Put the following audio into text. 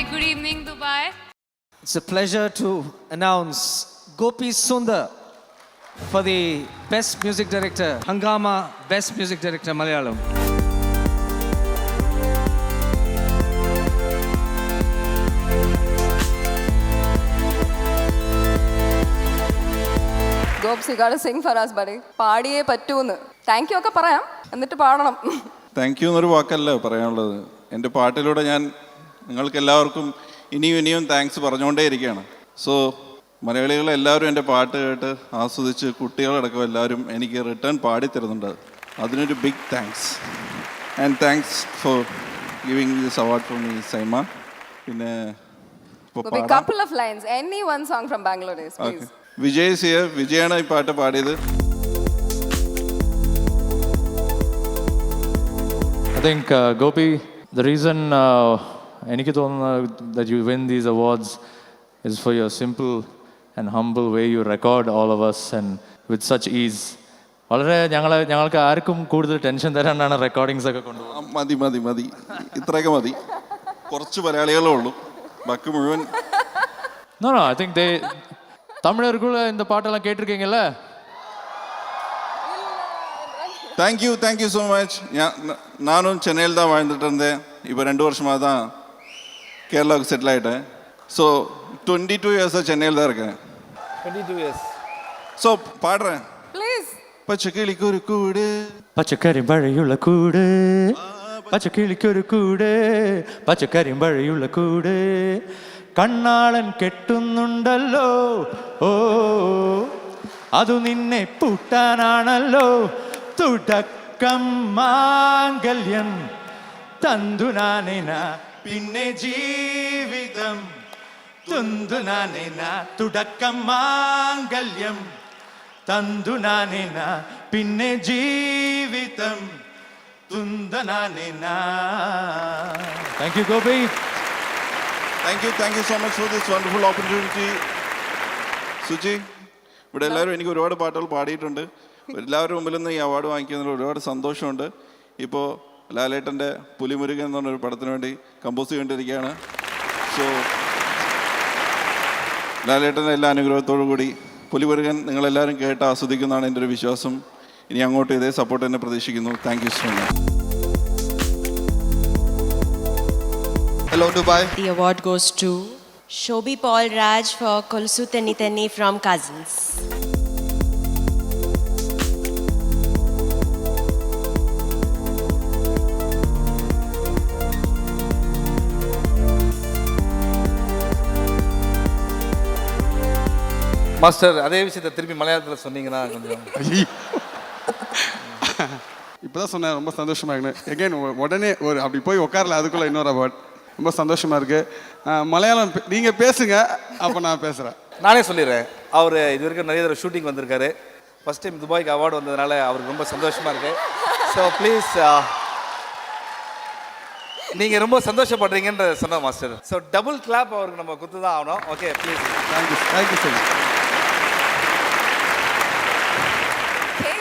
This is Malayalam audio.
good evening, Dubai. It's a pleasure to announce Gopi Sundar for the Best Music Director, Hangama Best Music Director, Malayalam. Gopes, you gotta sing for us, buddy. പാടിയേ പറ്റൂന്ന്. താങ്ക് യു ഒക്കെ പറയാം, എന്നിട്ട് പാടണം. താങ്ക് യു എന്നൊരു വാക്കല്ല പറയാനുള്ളത്. എൻ്റെ പാട്ടിലൂടെ ഞാൻ നിങ്ങൾക്ക് എല്ലാവർക്കും ഇനിയും താങ്ക്സ് പറഞ്ഞുകൊണ്ടേ ഇരിക്കുകയാണ്. സോ മലയാളികളെല്ലാവരും എൻ്റെ പാട്ട് കേട്ട് ആസ്വദിച്ച് കുട്ടികളടക്കം എല്ലാവരും എനിക്ക് റിട്ടേൺ പാടിത്തരുന്നുണ്ട്. അതിനൊരു big thanks. And thanks for giving this award for me SIIMA. പിന്നെ couple of lines, any one song from Bangalore days, please. Vijay സിയർ, വിജയാണ് ഈ പാട്ട് പാടിയത്. I think Gopi, the reason എനിക്ക് തോന്നുന്നു that you win these awards is for your simple and humble way you record all of us and with such ease. വളരെ ഞങ്ങൾക്ക് ആർക്കും കൂടുതൽ ടെൻഷൻ തരാനാണ് റെക്കോർഡിങ്സ് ഒക്കെ കൊണ്ടുപോകുന്നത്. മതി ഇത്രയൊക്കെ മതി. കുറച്ച് മലയാളികളേ ഉള്ളൂ, ബാക്കി മുഴുവൻ. No, I think தமிழருக்குள்ள இந்த பாட்டெல்லாம் கேட்டிருக்கீங்கல்ல? Thank you so much. நானும் சென்னையில் தான் வாழ்ந்துட்டு இருந்தேன். இப்போ 2 வருஷமாக தான் கேரளாவுக்கு செட்டில் ஆகிட்டேன். ஸோ 22 இயர்ஸாக சென்னையில் தான் இருக்கேன். 22 years. ஸோ பாடுறேன். Please. പച്ചക്കിളിക്കൊരു കൂട്, പച്ചക്കരിമ്പഴയുള്ള കൂട്, പച്ചക്കിളിക്കൊരു കൂട്, പച്ചക്കരിമ്പഴയുള്ള കൂട്, കണ്ണാളൻ കെട്ടുന്നുണ്ടല്ലോ, ഓ അതു നിന്നെ പൂട്ടാനാണല്ലോ, തുടക്കം മാംഗല്യം തന്തുനാനേന പിന്നെ ജീവിതം തുന്തുനാനേന, തുടക്കം മാംഗല്യം തന്തുനാനേന പിന്നെ ജീവിതം തുന്തനാനേന. Thank you Gopi. Thank you so much for this wonderful opportunity. Suchi, ഇവിടെ എല്ലാവരും എനിക്ക് ഒരുപാട് പാട്ടുകൾ പാടിയിട്ടുണ്ട്. എല്ലാവരും മുമ്പിൽ നിന്ന് ഈ അവാർഡ് വാങ്ങിക്കുന്നതിൽ ഒരുപാട് സന്തോഷമുണ്ട്. ഇപ്പോൾ ലാലേട്ടൻ്റെ പുലിമുരുകൻ എന്ന് പറഞ്ഞൊരു പടത്തിന് വേണ്ടി കമ്പോസ് ചെയ്തുകൊണ്ടിരിക്കുകയാണ്. സോ ലാലേട്ടൻ്റെ എല്ലാ അനുഗ്രഹത്തോടു കൂടി പുലിമുരുകൻ നിങ്ങളെല്ലാവരും കേട്ട് ആസ്വദിക്കുന്നതാണ് എൻ്റെ ഒരു വിശ്വാസം. ഇനി അങ്ങോട്ട് ഇതേ സപ്പോർട്ട് തന്നെ പ്രതീക്ഷിക്കുന്നു. Thank you so much. Hello Dubai. The award goes to Shobhi Paul Raj for Kolsu Tenni Tenni from Cousins. Master, அதே விஷயத்தை திருப்பி மலையாளத்தில் சொன்னீங்கன்னா கொஞ்சம். இப்போ தான் சொன்னேன், ரொம்ப சந்தோஷமாக இருக்கு. எகைன் உடனே ஒரு அப்படி போய் உட்காரல, அதுக்குள்ளே இன்னொரு அவார்ட். ரொம்ப சந்தோஷமாக இருக்குது. மலையாளம் நீங்கள் பேசுங்க, அப்போ நான் பேசுகிறேன். நானே சொல்லிடுறேன். அவர் இது வரைக்கும் நிறைய தடவை ஷூட்டிங் வந்திருக்காரு. ஃபஸ்ட் டைம் துபாய்க்கு அவார்டு வந்ததுனால அவருக்கு ரொம்ப சந்தோஷமாக இருக்குது. ஸோ ப்ளீஸ், நீங்கள் ரொம்ப சந்தோஷப்படுறீங்கன்ற சொன்ன மாஸ்டர். ஸோ டபுள் கிளாப் அவருக்கு நம்ம கொடுத்து தான் ஆகணும். Okay please. Thank you sir.